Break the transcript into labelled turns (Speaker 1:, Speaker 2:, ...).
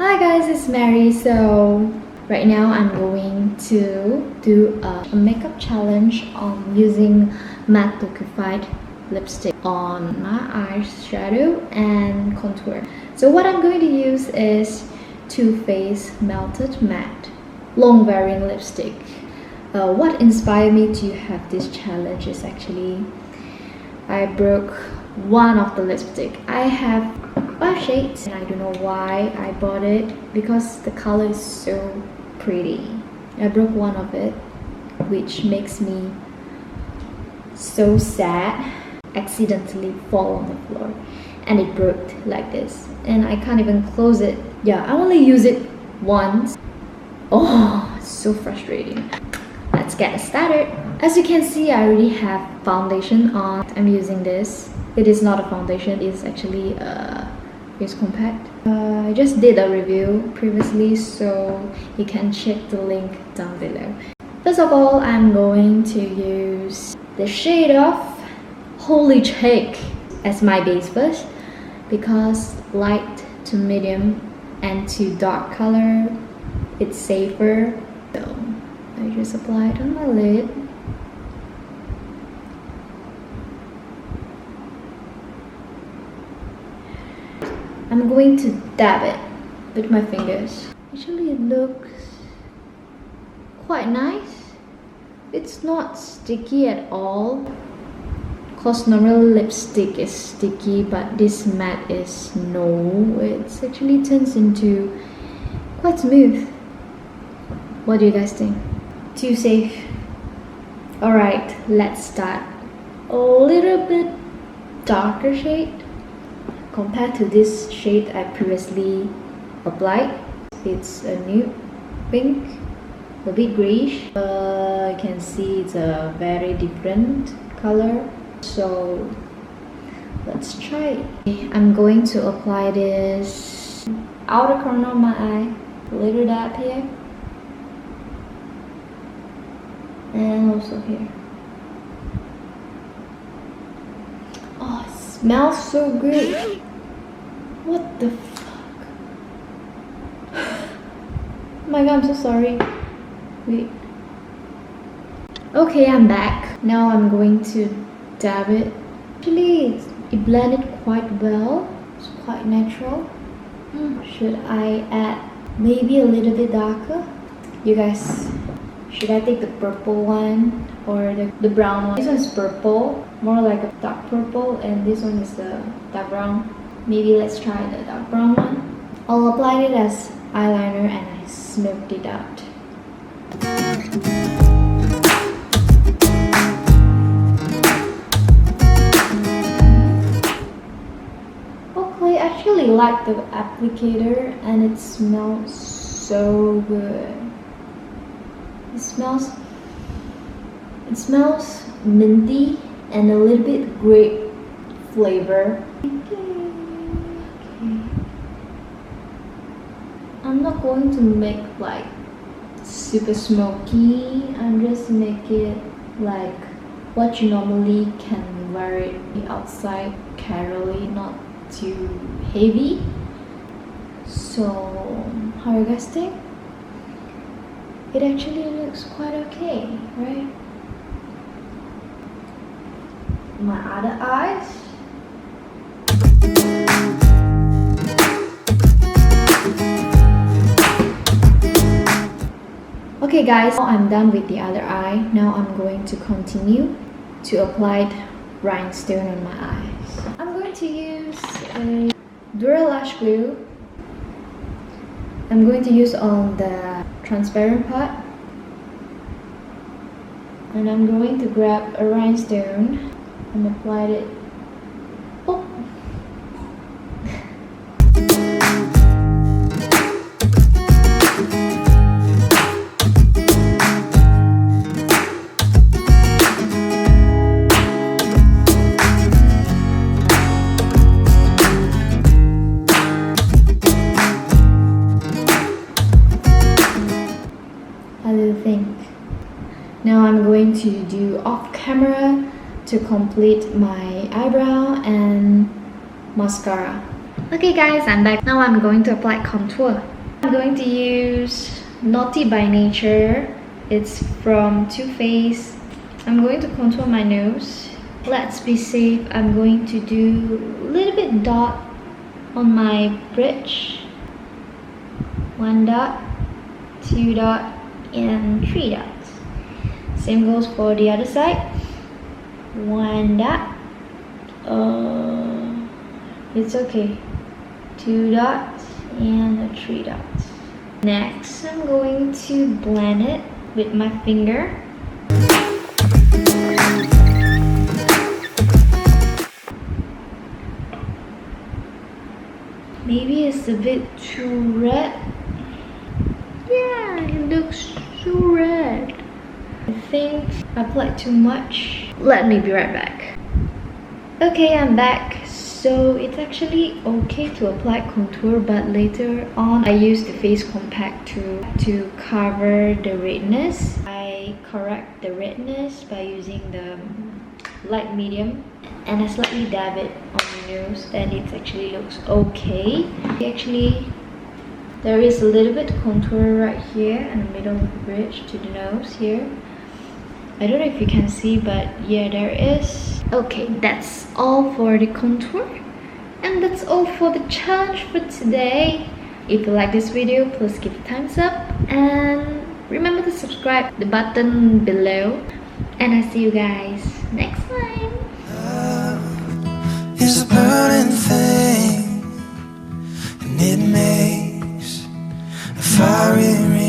Speaker 1: Hi guys, it's Mary. So right now I'm going to do a makeup challenge on using matte liquefied lipstick on my eyeshadow and contour. So what I'm going to use is TooFaced Melted Matte Long Wearing Lipstick. What inspired me to have this challenge is actually I broke one of the lipstick. I have 5 shades and I don't know why I bought it because the color is so pretty. I broke one of it, which makes me so sad. Accidentally fall on the floor and it broke like this and I can't even close it. Yeah, I only use it once. Oh, so frustrating. Let's get started. As you can see, I already have foundation on. I'm using this. It is not a foundation, it's actually a face compact. I just did a review previously, so you can check the link down below. First of all, I'm going to use the shade of Holy Chic as my base first, because light to medium and to dark color, it's safer. So I just apply it on my lid. I'm going to dab it with my fingers. Actually, it looks quite nice. It's not sticky at all. Cause normal lipstick is sticky, but this matte is no. It actually turns into quite smooth. What do you guys think? Too safe. Alright, let's start. A little bit darker shade compared to this shade I previously applied. It's a nude pink, a bit grayish. You can see it's a very different color. So let's try it. I'm going to apply this outer corner of my eye, a little dab here, and also here. Oh, it smells so good. What the fuck? Oh my god, I'm so sorry. Wait. Okay, I'm back. Now I'm going to dab it. Actually, it blended quite well. It's quite natural. Should I add maybe a little bit darker? You guys, should I take the purple one or the brown one? This one is purple, more like a dark purple, and this one is the dark brown. Maybe let's try the dark brown one. I'll apply it as eyeliner and I smoked it out. Okay, I actually like the applicator and it smells so good. It smells minty and a little bit grape flavor. I'm not going to make like super smoky. I'm just make it like what you normally can wear it outside casually, not too heavy. So how you guys think? It actually looks quite okay, right? My other eyes. Okay guys, now I'm done with the other eye. Now I'm going to continue to apply rhinestone on my eyes. I'm going to use a Dura Lash Glue. I'm going to use on the transparent part. And I'm going to grab a rhinestone and apply it. Oh. How do you think? Now I'm going to do off camera to complete my eyebrow and mascara. Okay guys, I'm back. Now I'm going to apply contour. I'm going to use Naughty by Nature. It's from TooFaced. I'm going to contour my nose. Let's be safe. I'm going to do a little bit dot on my bridge. 1 dot, 2 dot, and 3 dots. Same goes for the other side. 1 dot. It's okay. 2 dots and 3 dots. Next, I'm going to blend it with my finger. Maybe it's a bit too red. Yeah, it looks so red. I think I applied too much. Let me be right back. Okay, I'm back. So it's actually okay to apply contour, but later on I use the face compact to cover the redness. I correct the redness by using the light medium, and I slightly dab it on my nose, then it actually looks okay. Actually, there is a little bit contour right here in the middle of the bridge to the nose here. I don't know if you can see, but yeah, there is. Okay, that's all for the contour, and that's all for the challenge for today. If you like this video, please give it a thumbs up and remember to subscribe the button below, and I'll see you guys next time.
Speaker 2: Love is a burning thing, and it makes a fiery